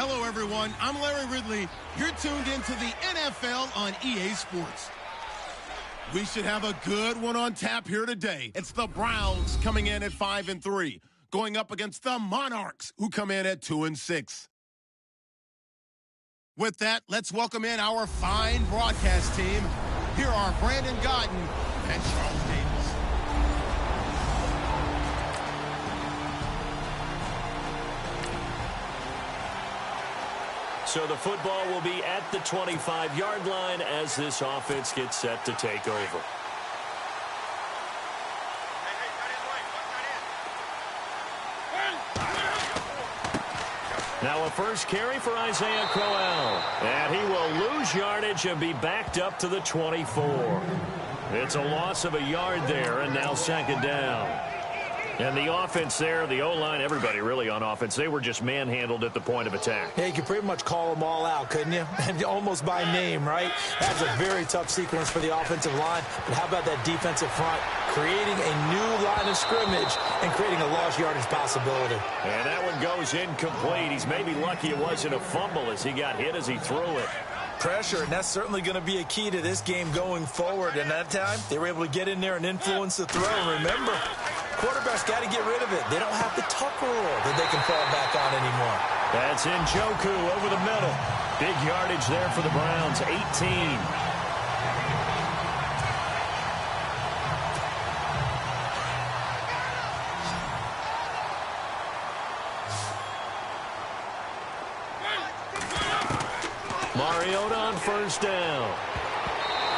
Hello, everyone. I'm Larry Ridley. You're tuned into the NFL on EA Sports. We should have a good one on tap here today. It's the Browns coming in at 5-3, going up against the Monarchs, who come in at 2-6. With that, let's welcome in our fine broadcast team. Here are Brandon Godden and Charles Davis. So the football will be at the 25-yard line as this offense gets set to take over. Now a first carry for Isaiah Crowell. And he will lose yardage and be backed up to the 24. It's a loss of a yard there, and now second down. And the offense there, the O-line, everybody really on offense, they were just manhandled at the point of attack. Yeah, you could pretty much call them all out, couldn't you? Almost by name, right? That's a very tough sequence for the offensive line. But how about that defensive front creating a new line of scrimmage and creating a lost yardage possibility? And that one goes incomplete. He's maybe lucky it wasn't a fumble as he got hit as he threw it. Pressure, and that's certainly going to be a key to this game going forward. And that time, they were able to get in there and influence the throw. And remember, quarterbacks got to get rid of it. They don't have the tuck rule that they can fall back on anymore. That's Njoku over the middle. Big yardage there for the Browns, 18. Mariota on first down.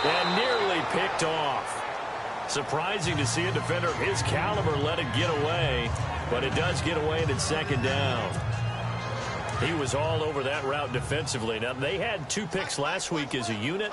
And nearly picked off. Surprising to see a defender of his caliber let it get away, but it does get away and it's second down. He was all over that route defensively. Now, they had 2 picks last week as a unit.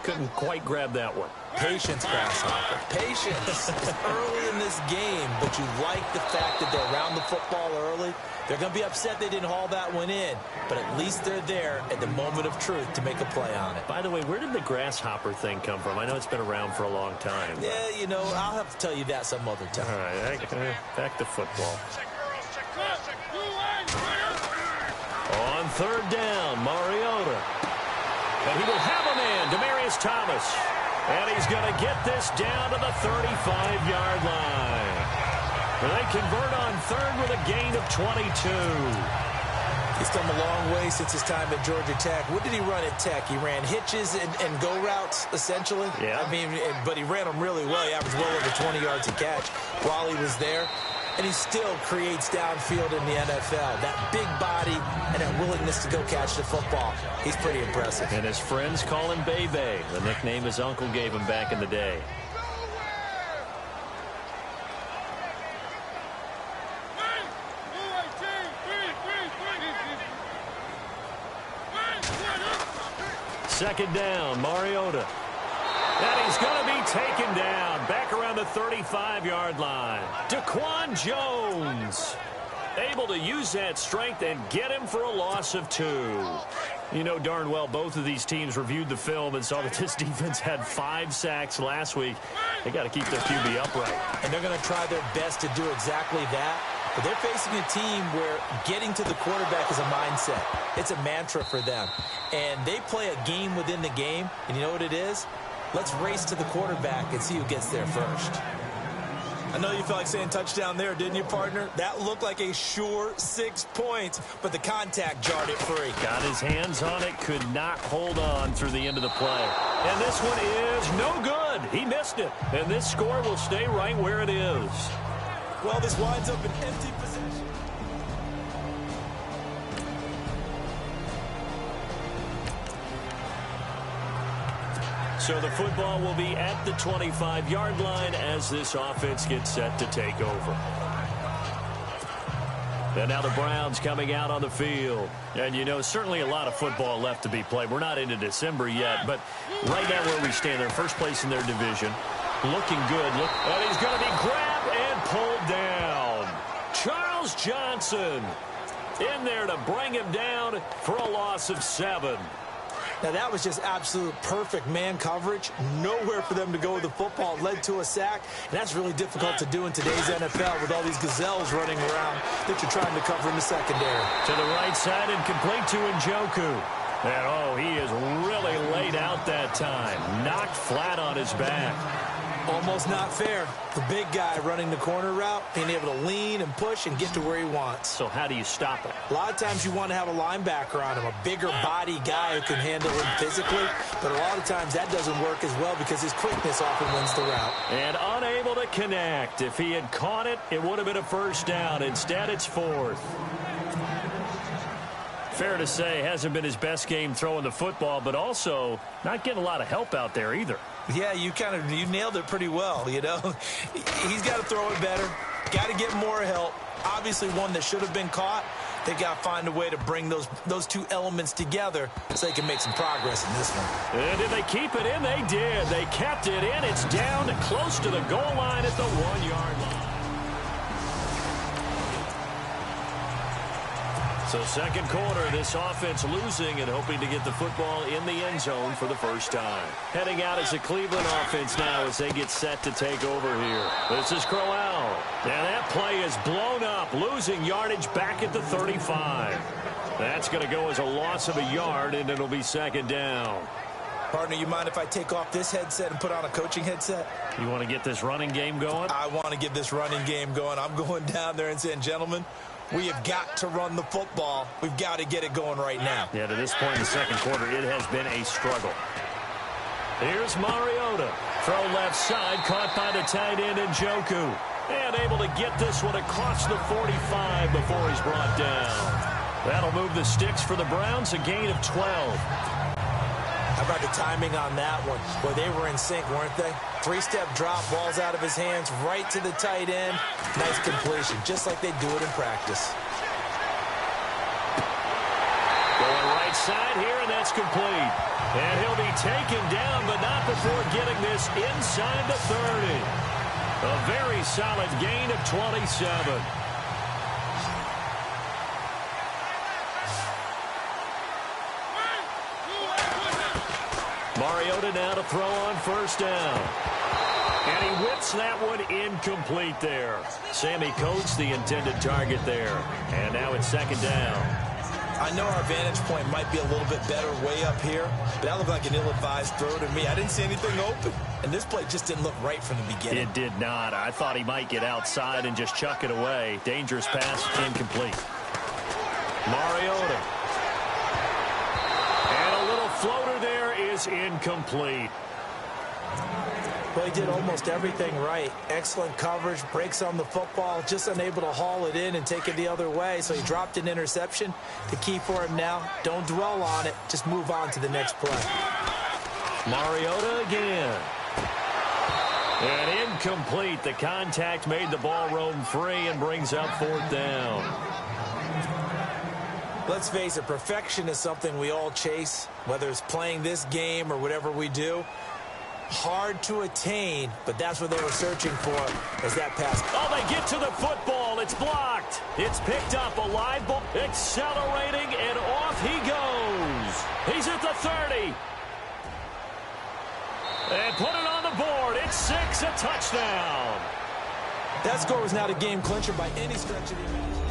Couldn't quite grab that one. Patience, Grasshopper. Patience. It's early in this game, but you like the fact that they're around the football early. They're going to be upset they didn't haul that one in, but at least they're there at the moment of truth to make a play on it. By the way, where did the grasshopper thing come from? I know it's been around for a long time. Yeah, you know, I'll have to tell you that some other time. All right, back to football. On third down, Mariota. And he will have a man, Demaryius Thomas. And he's going to get this down to the 35-yard line. They convert on third with a gain of 22. He's come a long way since his time at Georgia Tech. What did he run at Tech? He ran hitches and go routes, essentially. Yeah. I mean, but he ran them really well. He averaged well over 20 yards a catch while he was there. And he still creates downfield in the NFL. That big body and that willingness to go catch the football. He's pretty impressive. And his friends call him Bebe, the nickname his uncle gave him back in the day. Second down, Mariota. And he's going to be taken down back around the 35-yard line. Daquan Jones able to use that strength and get him for a loss of 2. You know darn well both of these teams reviewed the film and saw that this defense had 5 sacks last week. They got to keep their QB upright. And they're going to try their best to do exactly that. But they're facing a team where getting to the quarterback is a mindset. It's a mantra for them. And they play a game within the game. And you know what it is? Let's race to the quarterback and see who gets there first. I know you felt like saying touchdown there, didn't you, partner? That looked like a sure 6 points, but the contact jarred it free. Got his hands on it, could not hold on through the end of the play. And this one is no good. He missed it. And this score will stay right where it is. Well, this winds up an empty possession. So the football will be at the 25-yard line as this offense gets set to take over. And now the Browns coming out on the field. And, you know, certainly a lot of football left to be played. We're not into December yet, but right now where we stand, they're first place in their division. Looking good. And he's going to be grabbed and pulled down. Charles Johnson in there to bring him down for a loss of 7. Now, that was just absolute perfect man coverage. Nowhere for them to go with the football. Led to a sack, and that's really difficult to do in today's NFL with all these gazelles running around that you're trying to cover in the secondary. To the right side and complete to Njoku. And, oh, he is really laid out that time. Knocked flat on his back. Almost not fair. The big guy running the corner route, being able to lean and push and get to where he wants. So how do you stop him? A lot of times you want to have a linebacker on him, a bigger body guy who can handle him physically, but a lot of times that doesn't work as well because his quickness often wins the route. And unable to connect. If he had caught it, it would have been a first down. Instead, it's fourth. Fair to say, hasn't been his best game throwing the football, but also not getting a lot of help out there either. Yeah, you nailed it pretty well, you know. He's got to throw it better, got to get more help. Obviously one that should have been caught. They got to find a way to bring those two elements together so they can make some progress in this one. And did they keep it in? They did. They kept it in. It's down close to the goal line at the 1-yard line. So second quarter, this offense losing and hoping to get the football in the end zone for the first time. Heading out is the Cleveland offense now as they get set to take over here. This is Crowell. And that play is blown up, losing yardage back at the 35. That's going to go as a loss of a yard, and it'll be second down. Partner, you mind if I take off this headset and put on a coaching headset? You want to get this running game going? I want to get this running game going. I'm going down there and saying, gentlemen, we have got to run the football. We've got to get it going right now. Yeah, to this point in the second quarter, it has been a struggle. Here's Mariota. Throw left side, caught by the tight end Njoku. And able to get this one across the 45 before he's brought down. That'll move the sticks for the Browns, a gain of 12. How about the timing on that one? Boy, they were in sync, weren't they? Three-step drop, balls out of his hands, right to the tight end. Nice completion, just like they do it in practice. Going right side here, and that's complete. And he'll be taken down, but not before getting this inside the 30. A very solid gain of 27. Mariota now to throw on first down. And he whips that one incomplete there. Sammy Coates, the intended target there. And now it's second down. I know our vantage point might be a little bit better way up here, but that looked like an ill-advised throw to me. I didn't see anything open, and this play just didn't look right from the beginning. It did not. I thought he might get outside and just chuck it away. Dangerous pass, incomplete. Mariota. And a little floater there is incomplete. Well, he did almost everything right. Excellent coverage, breaks on the football, just unable to haul it in and take it the other way, so he dropped an interception. The key for him now, don't dwell on it, just move on to the next play. Mariota again. And incomplete. The contact made the ball roam free and brings up fourth down. Let's face it, perfection is something we all chase, whether it's playing this game or whatever we do. Hard to attain, but that's what they were searching for as that pass. Oh, they get to the football. It's blocked. It's picked up. A live ball. Accelerating, and off he goes. He's at the 30. And put it on the board. It's 6, a touchdown. That score was not a game clincher by any stretch of the imagination.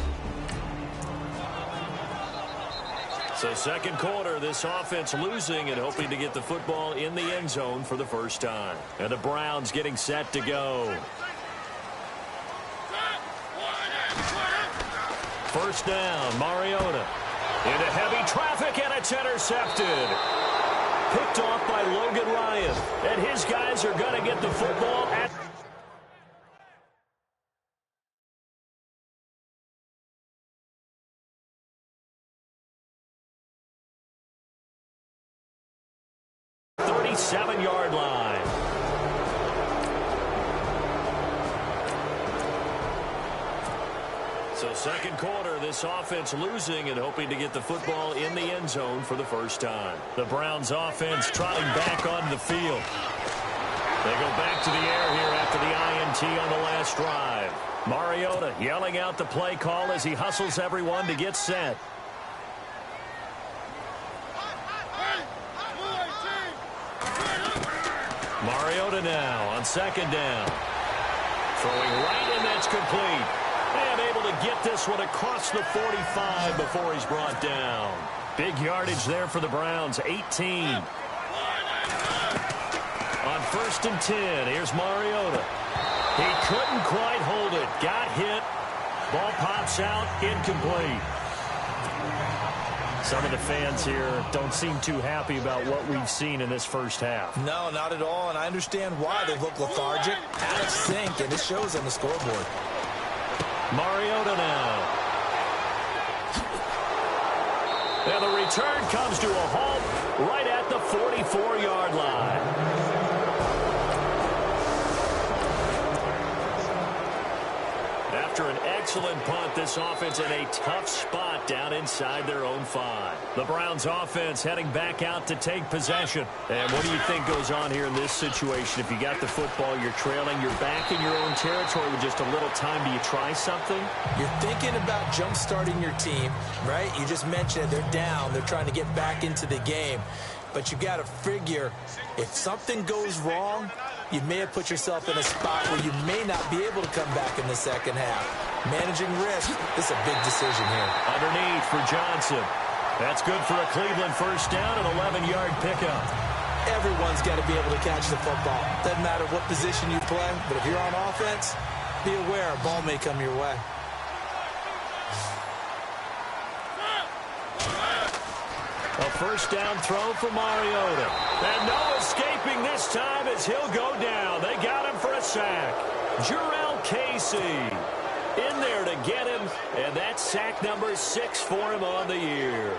So second quarter, this offense losing and hoping to get the football in the end zone for the first time. And the Browns getting set to go. First down, Mariota. Into heavy traffic, and it's intercepted. Picked off by Logan Ryan. And his guys are going to get the football at... Seven-yard line. So second quarter, this offense losing and hoping to get the football in the end zone for the first time. The Browns offense trotting back onto the field. They go back to the air here after the INT on the last drive. Mariota yelling out the play call as he hustles everyone to get set. Mariota now on second down. Throwing right, and that's complete. And able to get this one across the 45 before he's brought down. Big yardage there for the Browns, 18. On 1st and 10, here's Mariota. He couldn't quite hold it. Got hit. Ball pops out, incomplete. Some of the fans here don't seem too happy about what we've seen in this first half. No, not at all, and I understand why. They look lethargic, out of sync, and it shows on the scoreboard. Mariota now. And the return comes to a halt right at the 44-yard line. After an excellent punt, this offense in a tough spot down inside their own 5. The Browns offense heading back out to take possession. And what do you think goes on here in this situation? If you got the football, you're trailing, you're back in your own territory with just a little time. Do you try something? You're thinking about jump-starting your team, right? You just mentioned it. They're down. They're trying to get back into the game. But you got to figure if something goes wrong, you may have put yourself in a spot where you may not be able to come back in the second half. Managing risk, this is a big decision here. Underneath for Johnson. That's good for a Cleveland first down, an 11-yard pickup. Everyone's got to be able to catch the football. Doesn't matter what position you play, but if you're on offense, be aware a ball may come your way. A first down throw for Mariota. And no escaping this time as he'll go down. They got him for a sack. Jurrell Casey in there to get him. And that's sack number 6 for him on the year.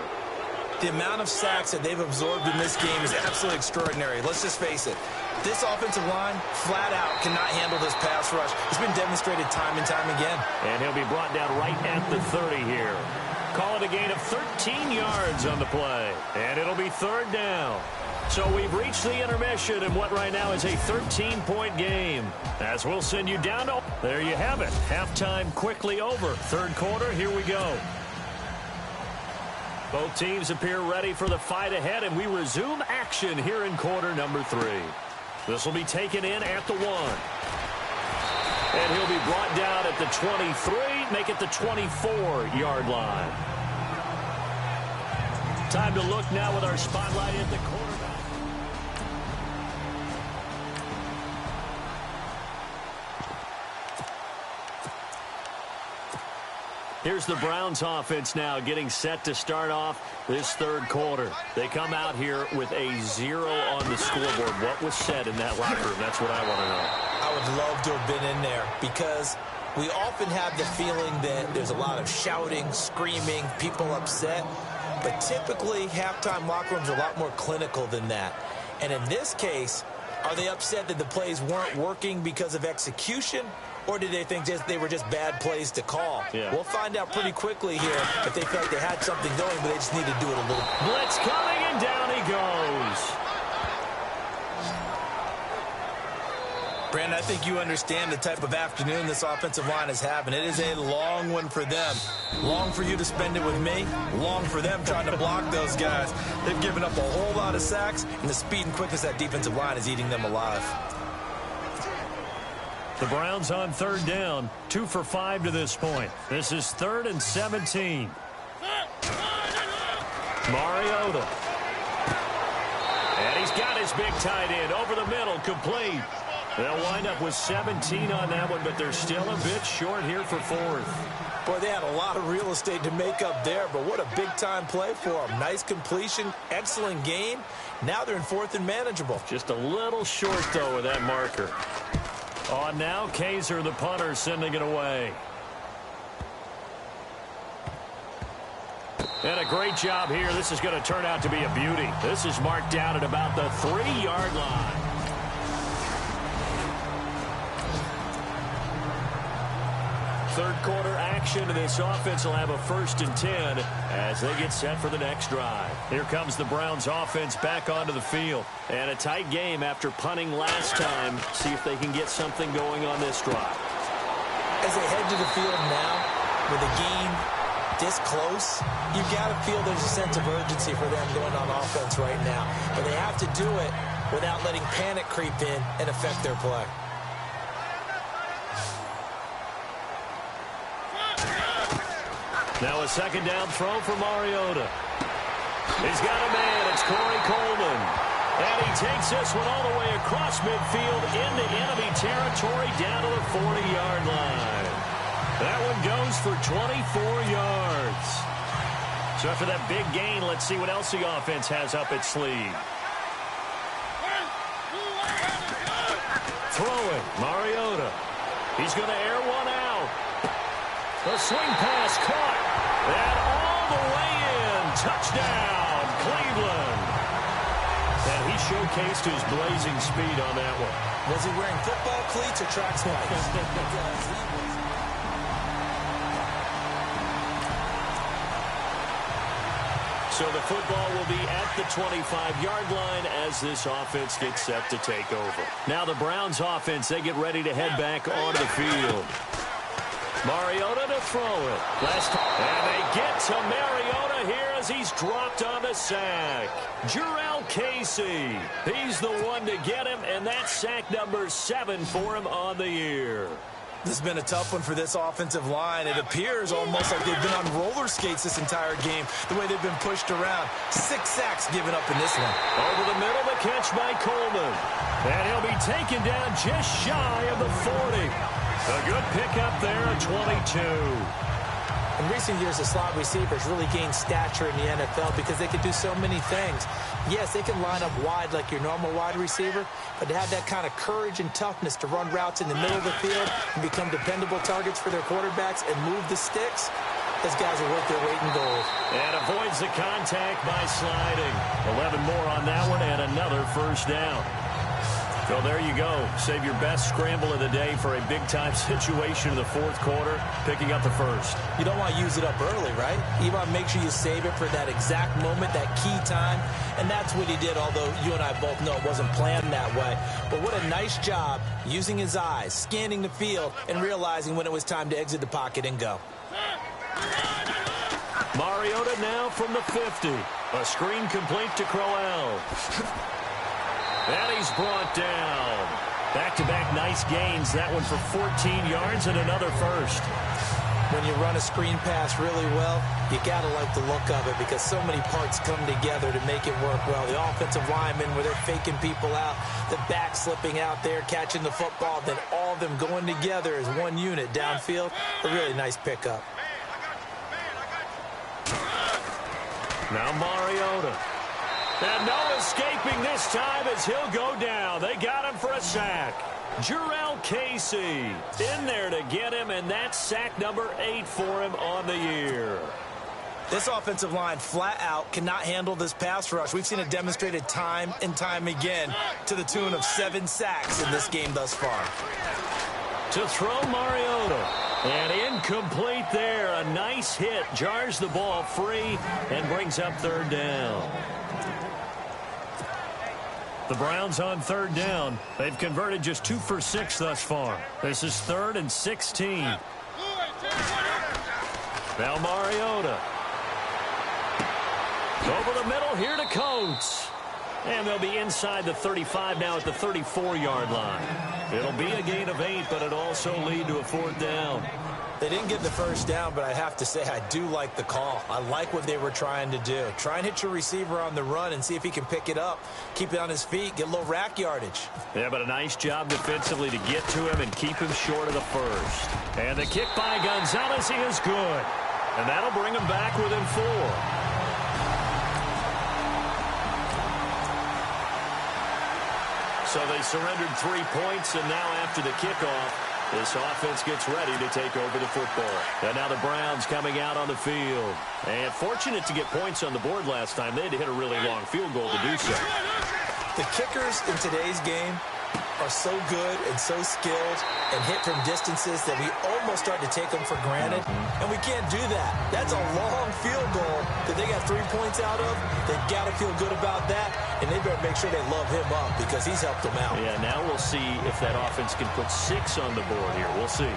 The amount of sacks that they've absorbed in this game is absolutely extraordinary. Let's just face it. This offensive line, flat out, cannot handle this pass rush. It's been demonstrated time and time again. And he'll be brought down right at the 30 here. Call it a gain of 13 yards on the play. And it'll be 3rd down. So we've reached the intermission in what right now is a 13-point game. As we'll send you down to... There you have it. Halftime quickly over. 3rd quarter, here we go. Both teams appear ready for the fight ahead, and we resume action here in quarter number 3. This will be taken in at the 1. And he'll be brought down at the 23, make it the 24-yard line. Time to look now with our spotlight at the quarterback. Here's the Browns offense now getting set to start off this 3rd quarter. They come out here with a 0 on the scoreboard. What was said in that locker room? That's what I want to know. I would love to have been in there because we often have the feeling that there's a lot of shouting, screaming, people upset. But typically, halftime locker rooms are a lot more clinical than that. And in this case, are they upset that the plays weren't working because of execution? Or did they think they were just bad plays to call? Yeah. We'll find out pretty quickly here if they felt they had something going, but they just need to do it a little. Blitz coming, and down he goes. Brandon, I think you understand the type of afternoon this offensive line is having. It is a long one for them. Long for you to spend it with me. Long for them trying to block those guys. They've given up a whole lot of sacks, and the speed and quickness of that defensive line is eating them alive. The Browns on 3rd down, 2 for 5 to this point. This is 3rd and 17. Mariota. And he's got his big tight end over the middle, complete. They'll wind up with 17 on that one, but they're still a bit short here for 4th. Boy, they had a lot of real estate to make up there, but what a big-time play for them. Nice completion, excellent game. Now they're in 4th and manageable. Just a little short, though, with that marker. On now, Kaiser, the punter, sending it away. And a great job here. This is going to turn out to be a beauty. This is marked down at about the 3-yard line. Third quarter action, and this offense will have a 1st and 10 as they get set for the next drive. Here comes the Browns offense back onto the field. And a tight game after punting last time. See if they can get something going on this drive. As they head to the field now, with a game this close, you've got to feel there's a sense of urgency for them going on offense right now. But they have to do it without letting panic creep in and affect their play. Now a second down throw for Mariota. He's got a man. It's Corey Coleman. And he takes this one all the way across midfield into enemy territory down to the 40-yard line. That one goes for 24 yards. So after that big gain, let's see what else the offense has up its sleeve. Throwing, Mariota. He's going to air one out. The swing pass caught. And all the way in. Touchdown, Cleveland. And he showcased his blazing speed on that one. Was he wearing football cleats or track spikes? So the football will be at the 25-yard line as this offense gets set to take over. Now the Browns offense, they get ready to head back onto the field. Mariota to throw it. And they get to Mariota here as he's dropped on the sack. Jarrell Casey. He's the one to get him, and that's sack number 7 for him on the year. This has been a tough one for this offensive line. It appears almost like they've been on roller skates this entire game, the way they've been pushed around. 6 sacks given up in this one. Over the middle, the catch by Coleman. And he'll be taken down just shy of the 40. A good pickup there at 22. In recent years, the slot receivers really gained stature in the NFL because they can do so many things. Yes, they can line up wide like your normal wide receiver, but to have that kind of courage and toughness to run routes in the middle of the field and become dependable targets for their quarterbacks and move the sticks, those guys are worth their weight in gold. And avoids the contact by sliding. 11 more on that one and another first down. So there you go. Save your best scramble of the day for a big-time situation in the fourth quarter, picking up the first. You don't want to use it up early, right? You want to make sure you save it for that exact moment, that key time. And that's what he did, although you and I both know it wasn't planned that way. But what a nice job using his eyes, scanning the field, and realizing when it was time to exit the pocket and go. Mariota now from the 50. A screen complete to Crowell. And he's brought down. Back-to-back nice gains. That one for 14 yards and another first. When you run a screen pass really well, you got to like the look of it because so many parts come together to make it work well. The offensive linemen, where they're faking people out, the back slipping out there, catching the football, then all of them going together as one unit downfield. A really nice pickup. Now Mariota. And no escaping this time as he'll go down. They got him for a sack. Jarrell Casey in there to get him, and that's sack number 8 for him on the year. This offensive line flat out cannot handle this pass rush. We've seen it demonstrated time and time again to the tune of 7 sacks in this game thus far. To throw Mariota. And incomplete there. A nice hit. Jars the ball free and brings up third down. The Browns on third down. They've converted just 2 for 6 thus far. This is 3rd and 16. Now Mariota. Over the middle here to Coates. And they'll be inside the 35 now at the 34-yard line. It'll be a gain of 8, but it'll also lead to a 4th down. They didn't get the first down, but I have to say I do like the call. I like what they were trying to do. Try and hit your receiver on the run and see if he can pick it up, keep it on his feet, get a little rack yardage. Yeah, but a nice job defensively to get to him and keep him short of the first. And the kick by Gonzalez is good. And that'll bring him back within 4. So they surrendered 3 points, and now after the kickoff, this offense gets ready to take over the football. And now the Browns coming out on the field. And fortunate to get points on the board last time. They had to hit a really long field goal to do so. The kickers in today's game are so good and so skilled and hit from distances that we almost start to take them for granted. And we can't do that. That's a long field goal that they got 3 points out of. They've got to feel good about that, and they better make sure they love him up because he's helped them out. Yeah, now we'll see if that offense can put 6 on the board here. We'll see.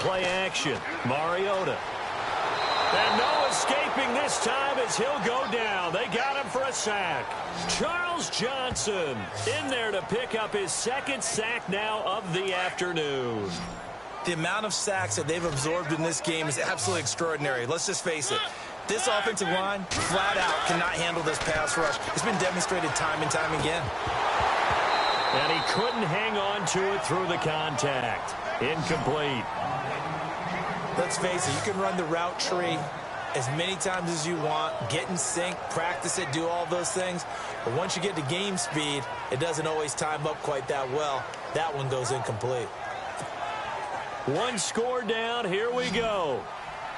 play action. Mariota. And no escaping this time as he'll go down. They got him for a sack. Charles Johnson in there to pick up his second sack now of the afternoon. The amount of sacks that they've absorbed in this game is absolutely extraordinary. Let's just face it. This offensive line, flat out, cannot handle this pass rush. It's been demonstrated time and time again. And he couldn't hang on to it through the contact. Incomplete. Let's face it, you can run the route tree as many times as you want, get in sync, practice it, do all those things. But once you get to game speed, it doesn't always time up quite that well. That one goes incomplete. One score down. Here we go.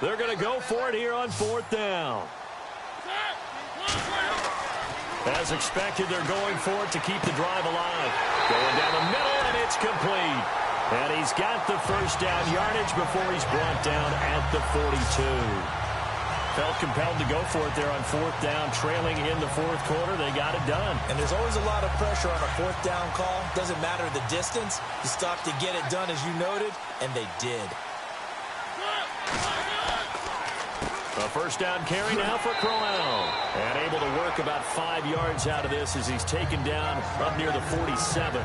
They're going to go for it here on 4th down. As expected, they're going for it to keep the drive alive. Going down the middle, and it's complete. And he's got the first down yardage before he's brought down at the 42. Felt compelled to go for it there on 4th down, trailing in the 4th quarter. They got it done. And there's always a lot of pressure on a 4th down call. Doesn't matter the distance. You stop to get it done, as you noted, and they did. A first down carry now for Crowell. And able to work about 5 yards out of this as he's taken down up near the 47.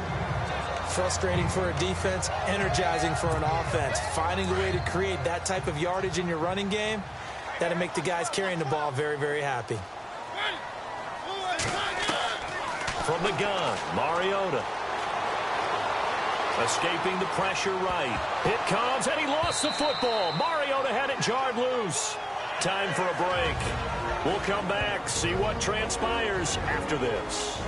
Frustrating for a defense, energizing for an offense. Finding a way to create that type of yardage in your running game, that'll make the guys carrying the ball very, very happy. From the gun, Mariota. Escaping the pressure right. It comes, and he lost the football. Mariota had it jarred loose. Time for a break. We'll come back, see what transpires after this.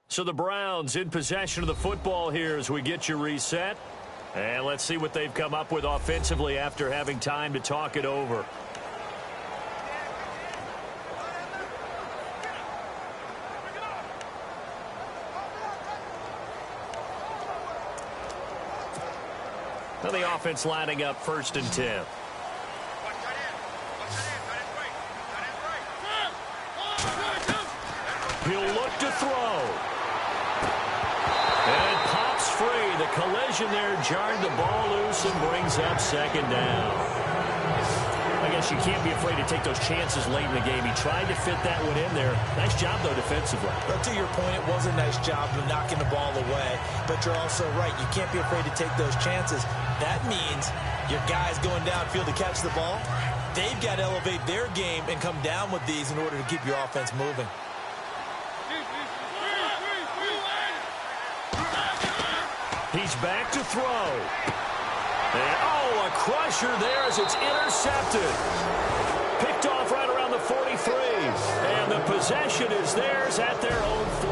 So the Browns in possession of the football here as we get you reset. And let's see what they've come up with offensively after having time to talk it over. Now the offense lining up 1st and 10. He'll look to throw. And it pops free. The collision there jarred the ball loose and brings up 2nd down. I guess you can't be afraid to take those chances late in the game. He tried to fit that one in there. Nice job, though, defensively. But to your point, it was a nice job of knocking the ball away. But you're also right. You can't be afraid to take those chances. That means your guys going downfield to catch the ball, they've got to elevate their game and come down with these in order to keep your offense moving. He's back to throw. And, oh, a crusher there as it's intercepted. Picked off right around the 43. And the possession is theirs at their own 40.